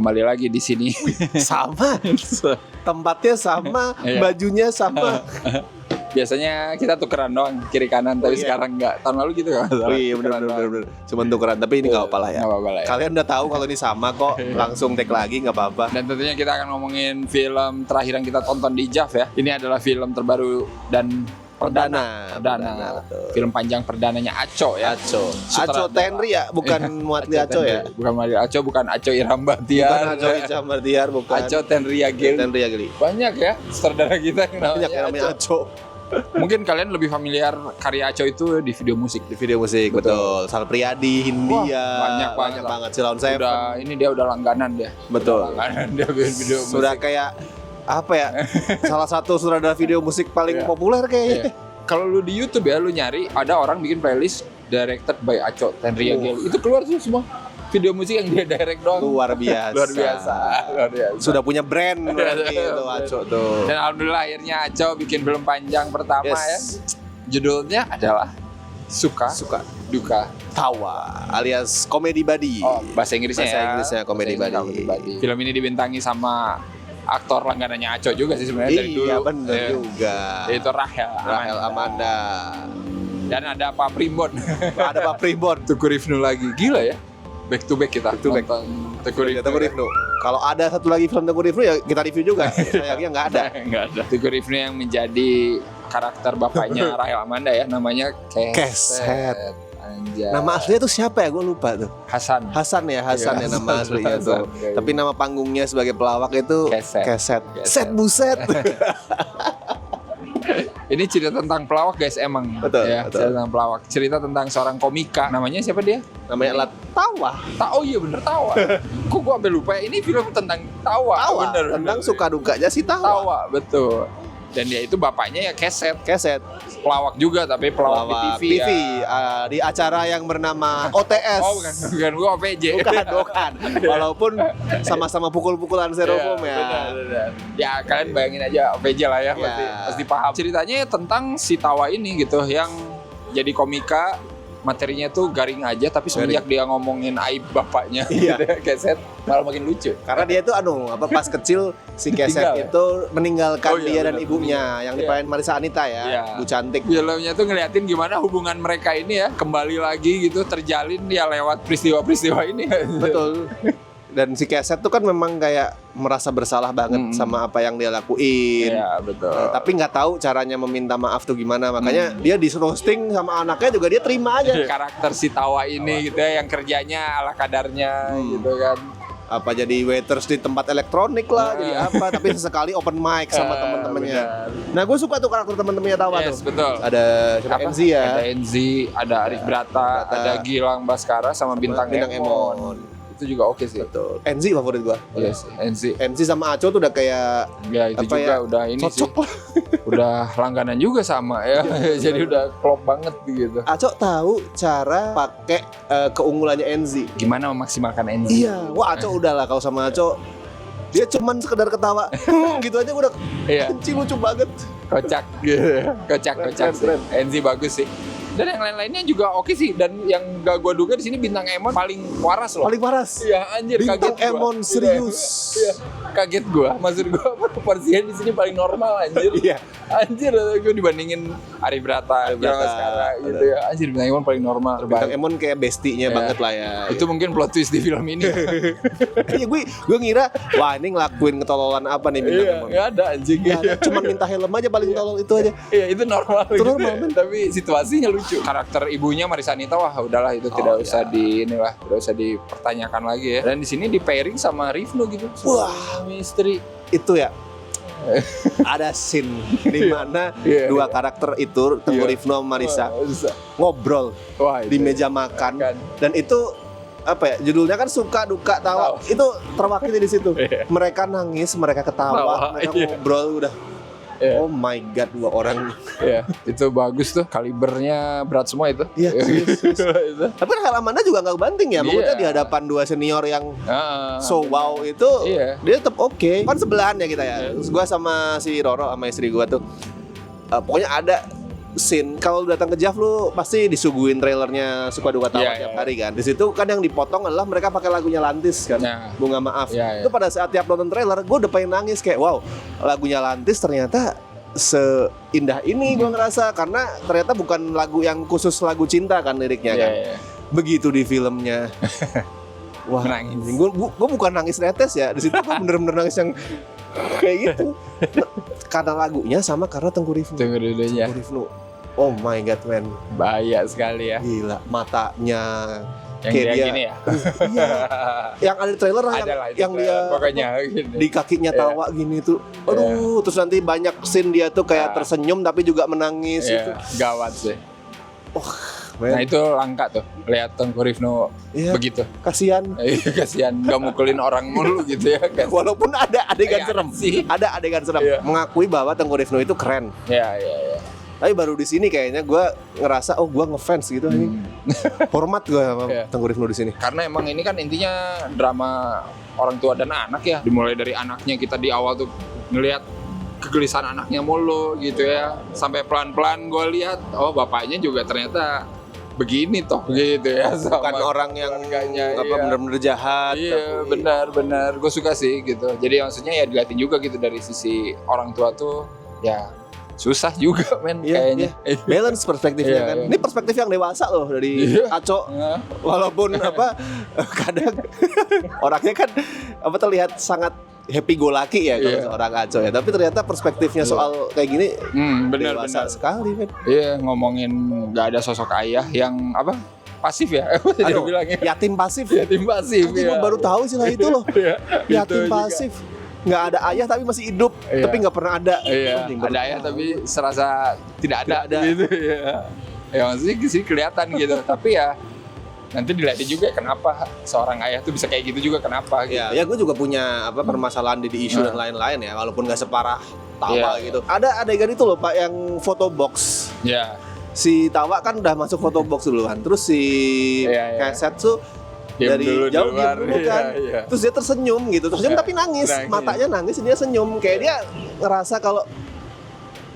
kembali lagi di sini. Sama. Tempatnya sama, bajunya sama. Biasanya kita tukeran doang kiri kanan, tapi sekarang enggak. Tahun lalu gitu kan? Iya benar. Cuman tukeran, tapi ini nggak apa-apa lah ya. Nggak apa-apa lah ya. Kalian udah tahu kalau ini sama kok, langsung take lagi nggak apa-apa. Dan tentunya kita akan ngomongin film terakhir yang kita tonton di JAV ya. Ini adalah film terbaru dan perdana. Betul. Film panjang perdananya Aco ya. Aco Tenri ya, bukan Muatli Aco ya. Bukan Muatli Aco, bukan Aco Irham Bahtiar. Bukan Aco Irham Bahtiar, bukan. Aco Tenri Ageli. Banyak ya sutradara kita yang namanya Aco. Mungkin kalian lebih familiar karya Aco itu di video musik. Di video musik, betul. Sal Priadi, Hindia. Banyak banget. Silon Seven. Dia udah langganan dia. Betul. Langganan dia video musik. Sudah kayak apa ya? Salah satu sutradara video musik paling populer kayaknya. Kalau lu di YouTube ya, lu nyari ada orang bikin playlist directed by Aco Tenri Ageli. Itu keluar tuh semua video musik yang dia direct doang. Luar biasa. Sudah punya brand berarti itu Aco tuh. Dan alhamdulillah akhirnya Aco bikin film panjang pertama ya. Judulnya adalah Suka Duka Tawa alias Comedy Buddy. Bahasa Inggrisnya Comedy Buddy. Film ini dibintangi sama aktor langganannya Aco juga sih sebenarnya dari dulu. Iya benar juga. Yaitu Rahel Amanda. Dan ada Pak Primbon. Tuku Rifnu lagi. Gila ya. Back to back kita nonton Teguh Rifnu. Kalau ada satu lagi film Teguh Rifnu ya kita review juga. Sayangnya nggak ada. Teguh Rifnu yang menjadi karakter bapaknya Rahel Amanda ya, namanya Keset. Anjay. Nama aslinya tuh siapa ya? Gue lupa tuh. Hasan ya nama aslinya tuh. Tapi nama panggungnya sebagai pelawak itu Keset. Set buset. Ini cerita tentang pelawak guys emang. Betul. Cerita tentang pelawak. Cerita tentang seorang komika. Namanya siapa dia? Namanya Tawa. Oh iya bener, Tawa. Kok gue sampai lupa ya? Ini film tentang Tawa. Bener. Tentang suka dukanya si Tawa, betul. Dan dia itu bapaknya ya Keset. Pelawak juga tapi pelawak di TV. Di acara yang bernama OTS. Oh bukan gue OPJ. Bukan. Walaupun sama-sama pukul-pukulan styrofoam ya. Benar. Ya kalian bayangin aja OPJ lah ya. Pasti paham. Ceritanya tentang si Tawa ini gitu yang jadi komika. Materinya tuh garing aja, tapi semenjak dia ngomongin aib bapaknya Keset malah makin lucu. Karena dia tuh pas kecil si Keset itu meninggalkan dia dan ibunya yang diperanin Marisa Anita ya, Bu Cantik. Filmnya tuh ngeliatin gimana hubungan mereka ini ya kembali lagi gitu terjalin ya lewat peristiwa-peristiwa ini. Betul. Dan si Keset tuh kan memang kayak merasa bersalah banget sama apa yang dia lakuin. Iya, betul. Tapi nggak tahu caranya meminta maaf tuh gimana. Makanya dia di roasting sama anaknya juga dia terima aja. Karakter si Tawa ini gitu ya yang kerjanya ala kadarnya gitu kan. Apa jadi waiters di tempat elektronik lah, jadi apa, tapi sesekali open mic sama teman-temannya. Nah, gue suka tuh karakter teman-temannya Tawa tuh. Betul. Ada Enzi ya. Ada Enzi, ada Arif Brata, ada Gilang Baskara sama Bintang Emon. Itu juga oke sih. Betul. Enzi favorit gua. Iya sih, Enzi sama Aco tuh udah kayak itu juga udah ini cocok sih. Udah langganan juga sama ya. Jadi udah klop banget gitu. Aco tahu cara pakai keunggulannya Enzi. Gimana memaksimalkan Enzi? Iya. Wah, Aco udahlah kalau sama Aco dia cuman sekedar ketawa. Gitu aja udah anjing lucu banget. Kocak sih. Enzi bagus sih. Dan yang lain-lainnya juga oke sih. Dan yang gak gue duga di sini Bintang Emon paling waras loh. Paling waras. Iya anjir. Bintang Emon serius. Iya. Kaget gue. Maksud gue proporsinya di sini paling normal anjir. Iya. Anjir gue dibandingin Arif Brata sekarang gitu ya. Anjir Bintang Emon paling normal. Bintang Emon kayak bestinya banget lah ya. Itu mungkin plot twist di film ini. Iya gue ngira wah ini ngelakuin ketololan apa nih Bintang Emon. Gak ada anjing. Cuman minta helm aja paling tolol itu aja. Iya itu normal. Itu normal gitu. Tapi situasinya lucu. Karakter ibunya Marisa Anita wah udahlah itu tidak usah tidak usah dipertanyakan lagi ya. Dan di sini di pairing sama Rifnu gitu. Wah, misteri itu ya. Ada scene di mana dua karakter itu Teguh Rifnu sama Marisa ngobrol di meja makan dan itu apa ya judulnya kan Suka Duka Tawa itu terwakili di situ. Mereka nangis, mereka ketawa, mereka ngobrol udah. Oh my god, dua orang. Itu bagus tuh, kalibernya berat semua itu. Iya. Tapi Rahel Amanda juga nggak banting ya, maksudnya di hadapan dua senior yang so wow itu, dia tetap oke. Kan sebelahan ya kita ya. Terus gue sama si Roro sama istri gue tuh, pokoknya ada scene kalau datang ke JAV lu pasti disuguhin trailernya Suka Duka Tawa tiap hari kan. Di situ kan yang dipotong adalah mereka pakai lagunya Lantis kan. Bunga Maaf. Itu pada saat tiap nonton trailer gue udah pengen nangis kayak wow, lagunya Lantis ternyata seindah ini gue ngerasa karena ternyata bukan lagu yang khusus lagu cinta kan liriknya kan. Begitu di filmnya. Wah, nangis. Gue bukan nangis netes ya. Di situ gue bener-bener nangis yang kayak gitu. Karena lagunya sama karena Tengku Rifnu. Oh my god man, bahaya sekali ya. Gila, matanya yang kayak dia gini ya. Iya. Yang ada di trailer yang dia pokoknya gini. Di kakinya tawa gini tuh. Aduh, terus nanti banyak scene dia tuh kayak tersenyum tapi juga menangis itu. Gawat sih. Nah itu langka tuh, lihat Tengku Rifnu begitu. Kasian. Kasian, gak mukulin orang mulu gitu ya. Walaupun ada adegan serem sih. Ada adegan serem. Mengakui bahwa Tengku Rifnu itu keren. Iya. Tapi baru di sini kayaknya gue ngerasa gue ngefans gitu ini. Hormat gue sama Tengku Rifnu di sini. Karena emang ini kan intinya drama orang tua dan anak ya. Dimulai dari anaknya, kita di awal tuh ngelihat kegelisahan anaknya mulu gitu ya. Sampai pelan-pelan gue lihat bapaknya juga ternyata begini toh gitu ya. Bukan orang yang benar-benar jahat. Iya, benar. Gue suka sih gitu. Jadi maksudnya ya dilihatin juga gitu dari sisi orang tua tuh ya susah juga men kayaknya. Balance perspektifnya kan. Ini perspektif yang dewasa loh dari Aco. Walaupun kadang orangnya kan terlihat sangat happy go lucky ya kalau seorang Aco ya. Tapi ternyata perspektifnya soal kayak gini dewasa sekali men. Iya, ngomongin gak ada sosok ayah yang pasif ya. Yatim pasif. Yatim pasif. Gue baru tahu sih lah itu loh. Yatim pasif. Nggak ada ayah tapi masih hidup, tapi nggak pernah ada. Ada ayah tapi serasa tidak ada. Gitu ya. Ya maksudnya sih kelihatan gitu. Tapi ya nanti dilihatin juga kenapa seorang ayah tuh bisa kayak gitu juga kenapa. Gitu. Ya gue juga punya permasalahan di isu dan lain-lain ya, walaupun nggak separah Tawa gitu. Ada adegan itu loh Pak yang foto box. Si Tawa kan udah masuk foto box duluan, terus si Keset tuh dari jauh dulu kan. Terus dia tersenyum gitu, tersenyum tapi nangis. Matanya nangis, dia senyum. Kayak dia ngerasa kalau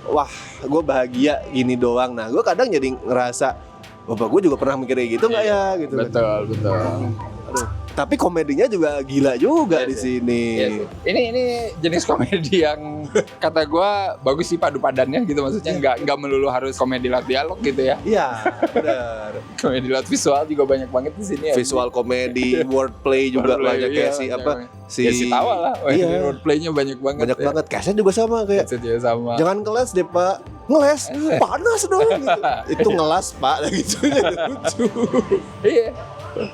wah, gue bahagia gini doang. Nah, gue kadang jadi ngerasa bapak gue juga pernah mikir kayak gitu nggak ya gitu. Betul. Aduh. Tapi komedinya juga gila juga di sini. Ini jenis komedi yang kata gue bagus sih padu padannya gitu, maksudnya nggak melulu harus komedi lewat dialog gitu ya. Iya, benar. Komedi lewat visual juga banyak banget di sini ya. Visual komedi, wordplay juga banyak kayak si Tawa lah. Wordplaynya banyak banget. Banyak banget. Keset juga sama kayak. Jangan kelas deh Pak. Ngeles, panas dong gitu. Itu ngelas Pak gitu. Lucu.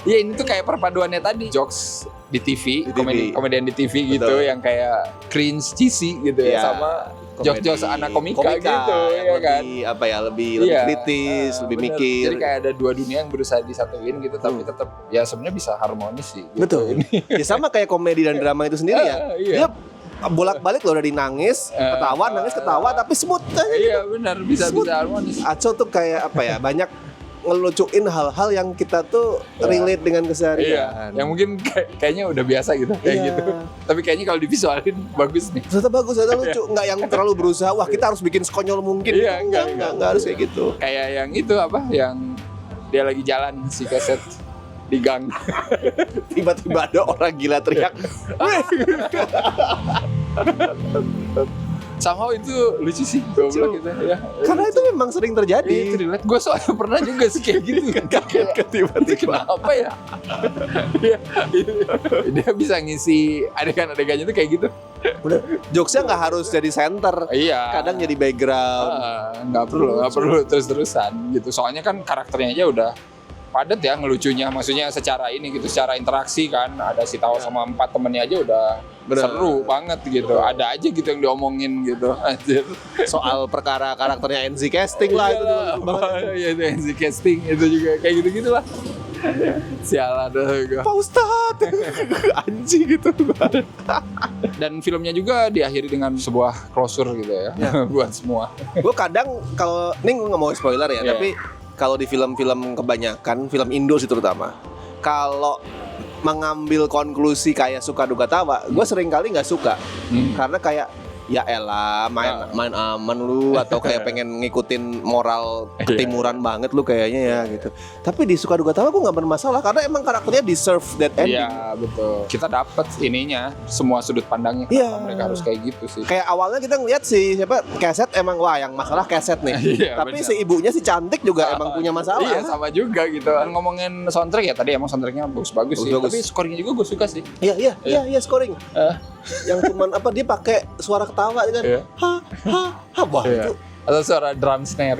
Iya ini tuh kayak perpaduannya tadi jokes di TV, komedian di TV gitu. Betul. Yang kayak cringe cheesy gitu ya sama jokes anak komika gitu ya kan. Lebih kritis, lebih mikir. Jadi kayak ada dua dunia yang berusaha disatuin gitu tapi tetap ya sebenarnya bisa harmonis sih. Gitu. Betul. Ya sama kayak komedi dan drama itu sendiri ya. Dia bolak-balik loh dari nangis, ketawa, nangis, ketawa tapi smooth aja. Iya benar, bisa harmonis. Aco tuh kayak banyak ngelucuin hal-hal yang kita tuh relate dengan keseharian. Yang mungkin kayaknya udah biasa gitu kayak gitu. Tapi kayaknya kalau divisualin bagus nih. Ternyata bagus, ternyata lucu. Nggak yang terlalu berusaha, wah kita harus bikin sekonyol mungkin. Nggak harus kayak gitu. Kayak yang itu yang dia lagi jalan si Keset di gang. Tiba-tiba ada orang gila teriak. Somehow itu lucu sih, goblok gitu ya. Karena itu memang sering terjadi. Gue soalnya pernah juga sih kayak gitu. Tiba-tiba kenapa ya? Dia bisa ngisi adegan-adegannya tuh kayak gitu. Jokesnya nggak harus jadi center. Kadang jadi background. Nggak perlu terus-terusan gitu. Soalnya kan karakternya aja udah padat ya ngelucunya, maksudnya secara ini gitu, secara interaksi kan ada si Tawa sama 4 temennya aja udah seru banget gitu. Ada aja gitu yang diomongin gitu. Anjir. Soal perkara karakternya NZ casting lah itu banget. Iya itu NZ casting itu juga kayak gitu-gitu lah. Sialan gue. Pak Ustadz anjing gitu. Dan filmnya juga diakhiri dengan sebuah closure gitu ya. Buat semua. Gue kadang kalau ini gue nggak mau spoiler ya, tapi kalau di film-film kebanyakan, film Indo sih terutama, kalau mengambil konklusi kayak Suka Duka Tawa, gue sering kali nggak suka. Karena kayak ya elah main aman lu atau kayak pengen ngikutin moral ketimuran banget lu kayaknya ya gitu. Tapi di Suka Duka Tawa gue nggak bermasalah karena emang karakternya deserve that ending. Iya betul. Kita dapat ininya semua sudut pandangnya. Mereka harus kayak gitu sih. Kayak awalnya kita ngeliat si siapa Keset emang wah yang masalah Keset nih. Tapi bener. Si ibunya si cantik juga emang punya masalah. Iya sama juga gitu. Ngomongin soundtrack ya tadi emang soundtracknya bagus-bagus sih. Tapi scoringnya juga gue suka sih. Iya scoring. Yang cuman apa dia pakai suara ketawa kan. Wah itu. Atau suara drum snare.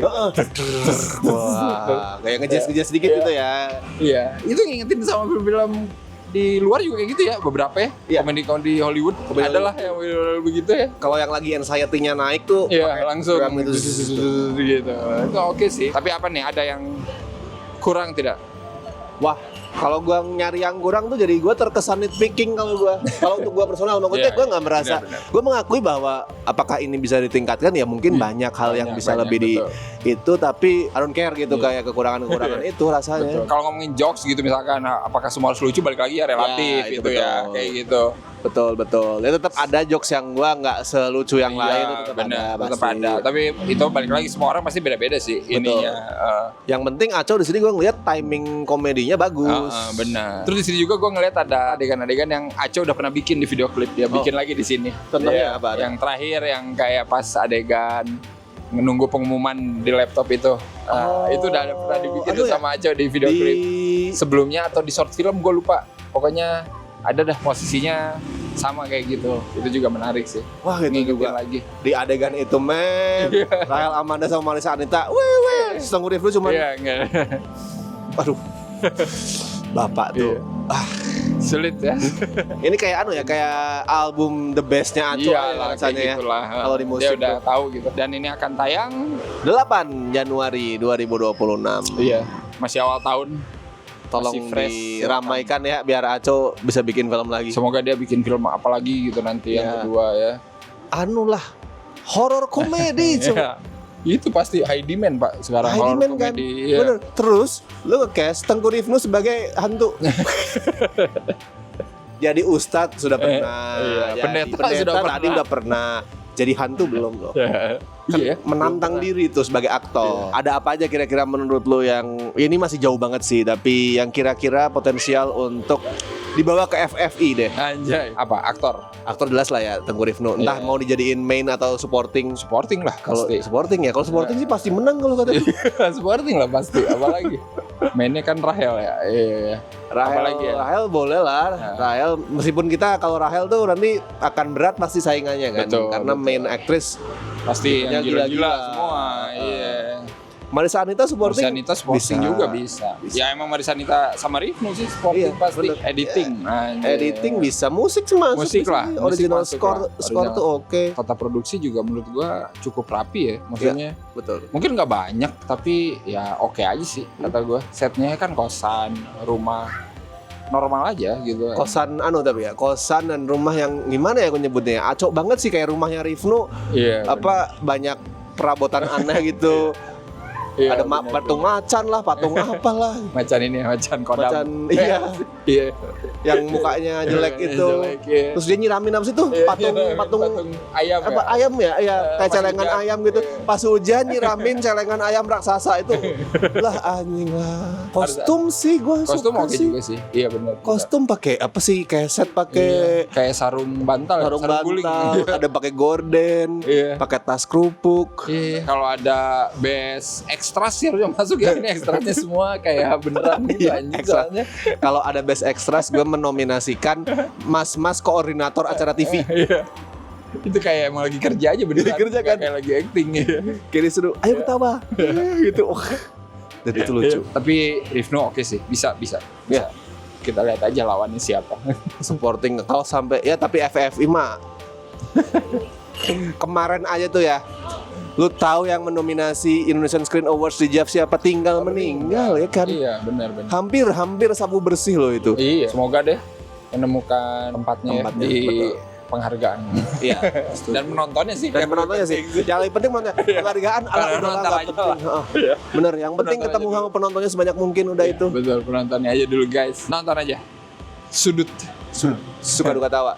Wah, kayak ngejas sedikit gitu ya. Iya, itu ngingetin sama film-film di luar juga kayak gitu ya, beberapa ya. Komedi-komedi Hollywood adalah yang begitu ya. Kalau yang lagi anxiety-nya naik tuh langsung gitu. Itu oke sih. Tapi apa nih, ada yang kurang tidak? Wah, kalau gua nyari yang kurang tuh jadi gua terkesan nitpicking kalau gua. Kalau untuk gua personal maksudnya gua enggak merasa. Gua mengakui bahwa apakah ini bisa ditingkatkan ya mungkin banyak hal yang bisa lebih di itu tapi I don't care gitu kayak kekurangan-kekurangan itu rasanya. Kalau ngomongin jokes gitu misalkan apakah semua harus lucu balik lagi ya relatif itu ya kayak gitu. Betul. Ya tetap ada jokes yang gua nggak selucu yang lain itu tetap ada. Tapi itu balik lagi semua orang pasti beda-beda sih ininya. Yang penting Aco di sini gua ngeliat timing komedinya bagus. Benar. Terus di sini juga gua ngeliat ada adegan-adegan yang Aco udah pernah bikin di video klip, dia bikin lagi di sini. Contohnya apa? Yang terakhir yang kayak pas adegan menunggu pengumuman di laptop itu. Itu udah pernah dibikin tuh sama Aco di video klip. Sebelumnya atau di short film gua lupa. Pokoknya ada dah posisinya sama kayak gitu. Itu juga menarik sih. Wah itu juga lagi di adegan itu Rahel Amanda sama Marissa Anita setengah review cuman aduh bapak tuh sulit ya. Ini kayak kayak album the bestnya Aco rasanya ya kalau di musik dia udah tahu gitu. Dan ini akan tayang 8 Januari 2026. Iya, masih awal tahun. Tolong diramaikan ya biar Aco bisa bikin film lagi. Semoga dia bikin film apa lagi gitu nanti yang kedua ya. Horor komedi. Itu pasti high demand Pak sekarang horor komedi. Bener. Terus lu nge-cast Tengku Rifnu sebagai hantu. Jadi Ustadz sudah pernah. Pendeta tadi udah pernah. Jadi hantu belum loh. Menantang diri tuh sebagai aktor. Ada apa aja kira-kira menurut lo yang ini masih jauh banget sih, tapi yang kira-kira potensial untuk dibawa ke FFI deh. Anjay. Apa? Aktor Jelas lah ya Tengku Rifnu. Entah mau dijadiin main atau supporting lah. Kalau supporting ya, kalau supporting sih pasti menang kalau katanya. Supporting lah pasti. Apalagi mainnya kan Rahel ya. Iya. Rahel boleh lah. Rahel meskipun kita kalau Rahel tuh nanti akan berat pasti saingannya kan. Karena main aktris pasti yang gila-gila semua. Iya. Marissa Anita supporting juga bisa. Ya emang Marissa Anita sama Rifnu sih supporting pasti. Bener. Editing bisa. Musik semua. Musik lah. Original score tuh oke. Tata produksi juga menurut gua cukup rapi ya. Maksudnya betul. Mungkin nggak banyak tapi ya oke aja sih kata gua. Setnya kan kosan, rumah normal aja gitu. Kosan kosan dan rumah yang gimana ya aku nyebutnya? Acok banget sih kayak rumahnya Rifnu. Banyak perabotan aneh gitu. Ada patung macan lah, patung apalah. Macan kodam. Iya. Yang mukanya jelek itu. Terus dia nyiramin apa sih tuh? Patung ayam. Ayam ya? Iya, kayak celengan ayam gitu. Pas hujan nyiramin celengan ayam raksasa itu. Lah anjing lah. Kostum sih gua suka. Kostum oke juga sih. Iya benar. Kostum pakai apa sih? Keset pakai kayak sarung bantal, sarung guling. Ada pakai gorden, pakai tas kerupuk. Kalau ada best extras sih harusnya masuk ya. Ini ekstranya semua kayak beneran gitu anjing. Kalau ada best extras gue menominasikan mas-mas koordinator acara TV. Itu kayak emang lagi kerja aja beneran. Kerja kan? Kayak lagi acting ya. Kayak disuruh, ayo ketawa. Gitu. Dan itu lucu. Tapi Rifnu oke sih, bisa. Kita lihat aja lawannya siapa. Supporting kalau sampai tapi FFI mah kemarin aja tuh ya. Lu tahu yang mendominasi Indonesian Screen Awards di JAV siapa? Tinggal meninggal ya kan? Iya benar. Hampir sapu bersih loh itu. Iya. Semoga deh menemukan tempatnya di penghargaan. Iya. Dan penontonnya sih. Yang lebih penting penghargaan ala bener. Yang penting ketemu sama penontonnya sebanyak mungkin udah itu. Betul, penontonnya aja dulu guys. Nonton aja. Sudut. Suka Duka Tawa.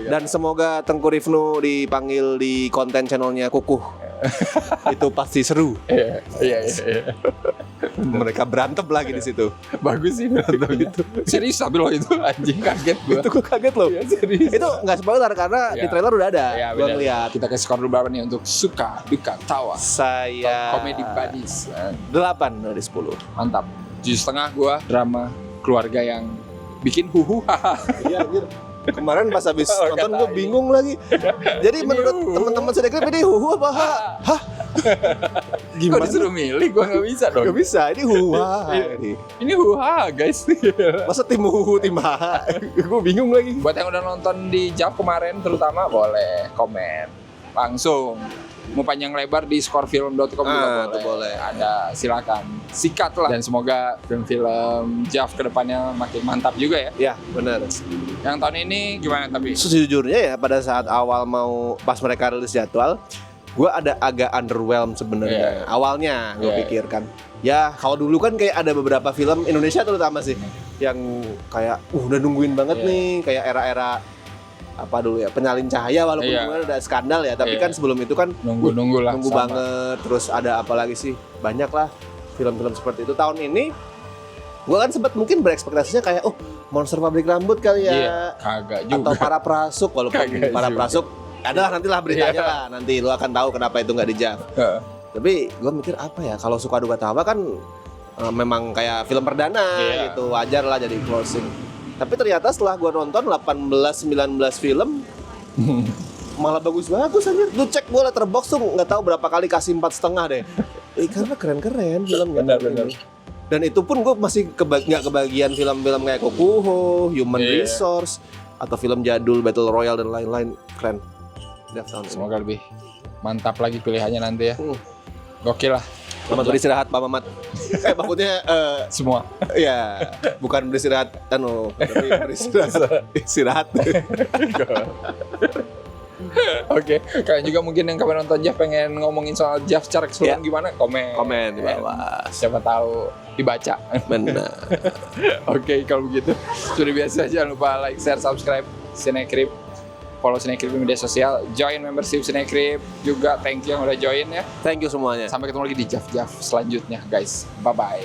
Dan semoga Tengku Rifnu dipanggil di konten channelnya Kukuh. Itu pasti seru. Iya. Mereka berantem lagi di situ. Bagus sih berantem itu. Serius tapi loh itu anjing kaget gua. Itu gue kaget loh. Iya, serius. Itu nggak spoiler karena di trailer udah ada. Iya, Gue ngeliat. Kita kasih skor dulu berapa nih untuk Suka Duka Tawa. Saya Komedi Buddies. 8 dari 10. Mantap. 7,5 gua drama keluarga yang bikin huhu haha. Iya anjir. Kemarin pas habis nonton gue bingung lagi. Jadi menurut teman-teman Sinekrip ini huhu apa ha? Hah? Gimana? Kok disuruh milih? Gue gak bisa dong. Gak bisa, ini huha. Ini huha guys. Masa tim huhu, tim ha? Gue bingung lagi. Buat yang udah nonton di JAV kemarin terutama boleh komen langsung. Mau panjang lebar di skorefilm.com juga boleh. Ada silakan. Sikat lah. Dan semoga film-film JAV kedepannya makin mantap juga ya. Ya benar. Yang tahun ini gimana tapi? Sejujurnya ya pada saat awal pas mereka rilis jadwal, gue ada agak underwhelmed sebenarnya. Awalnya gue pikirkan. Ya kalau dulu kan kayak ada beberapa film Indonesia terutama sih yang kayak udah nungguin banget nih, kayak era-era apa dulu ya, Penyalin Cahaya walaupun kemarin ada skandal ya, tapi kan sebelum itu kan nunggu nunggu banget. Terus ada apa lagi sih, banyak lah film-film seperti itu. Tahun ini gue kan sempat mungkin berekspektasinya kayak Monster Pabrik Rambut kali ya, kagak juga. atau Para Prasuk, walaupun Para Prasuk adalah nantilah beritanya lah, nanti lu akan tahu kenapa itu nggak di JAV. Tapi gue mikir apa ya, kalau Suka Duka Tawa kan memang kayak film perdana gitu, wajar lah jadi closing. Tapi ternyata setelah gue nonton 18-19 film malah bagus-bagus anjir. Lu cek gue Letterboxd tuh nggak tahu berapa kali kasih 4,5 deh. Karena keren-keren filmnya. Benar. Dan itu pun gue masih nggak kebagian film-film kayak Kokuho, Human Resource, atau film jadul Battle Royale dan lain-lain. Keren. Semoga lebih mantap lagi pilihannya nanti ya. Gokil lah. Selamat beristirahat Pak Mamat. Maksudnya semua. Iya, bukan beristirahat tapi beristirahat. Oke, kalian juga mungkin yang kemarin nonton JAV pengen ngomongin soal JAV secara keseluruhan gimana? Komen di bawah. Siapa tahu dibaca. Benar. Oke, kalau begitu sudah biasa, jangan lupa like, share, subscribe Sinekrip. Follow Sinekrip di media sosial, join membership Sinekrip juga. Thank you yang udah join ya. Thank you semuanya. Sampai ketemu lagi di JAV selanjutnya guys. Bye bye.